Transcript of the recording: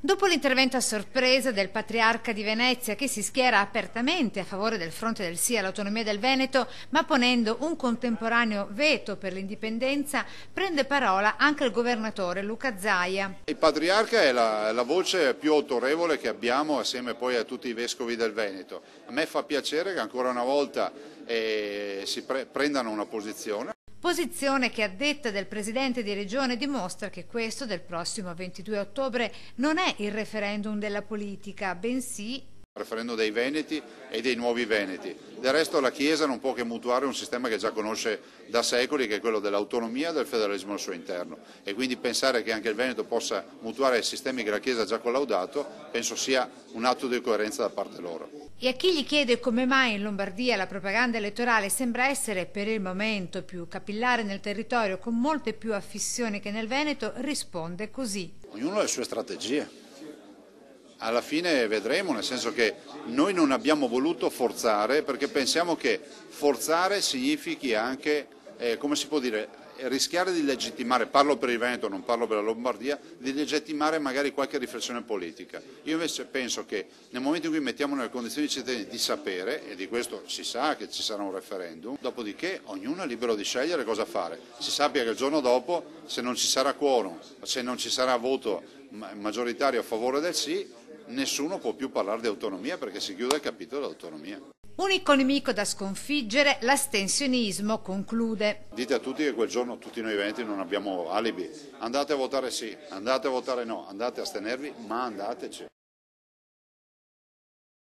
Dopo l'intervento a sorpresa del Patriarca di Venezia, che si schiera apertamente a favore del fronte del sì all'autonomia del Veneto, ma ponendo un contemporaneo veto per l'indipendenza, prende parola anche il governatore Luca Zaia. Il Patriarca è la voce più autorevole che abbiamo assieme poi a tutti i vescovi del Veneto. A me fa piacere che ancora una volta prendano una posizione. Posizione che, a detta del presidente di regione, dimostra che questo del prossimo 22 ottobre non è il referendum della politica, bensì Il referendum dei Veneti e dei nuovi Veneti. Del resto la Chiesa non può che mutuare un sistema che già conosce da secoli, che è quello dell'autonomia e del federalismo al suo interno. E quindi pensare che anche il Veneto possa mutuare sistemi che la Chiesa ha già collaudato, penso sia un atto di coerenza da parte loro. E a chi gli chiede come mai in Lombardia la propaganda elettorale sembra essere per il momento più capillare nel territorio, con molte più affissioni che nel Veneto, risponde così. Ognuno ha le sue strategie. Alla fine vedremo, nel senso che noi non abbiamo voluto forzare, perché pensiamo che forzare significhi anche, come si può dire, rischiare di legittimare, parlo per il Veneto, non parlo per la Lombardia, di legittimare magari qualche riflessione politica. Io invece penso che nel momento in cui mettiamo nelle condizioni i cittadini di sapere, e di questo si sa che ci sarà un referendum, dopodiché ognuno è libero di scegliere cosa fare. Si sappia che il giorno dopo, se non ci sarà quorum, se non ci sarà voto maggioritario a favore del sì, nessuno può più parlare di autonomia, perché si chiude il capitolo dell'autonomia. Unico nemico da sconfiggere, l'astensionismo, conclude. Dite a tutti che quel giorno tutti noi veneti non abbiamo alibi. Andate a votare sì, andate a votare no, andate a astenervi, ma andateci.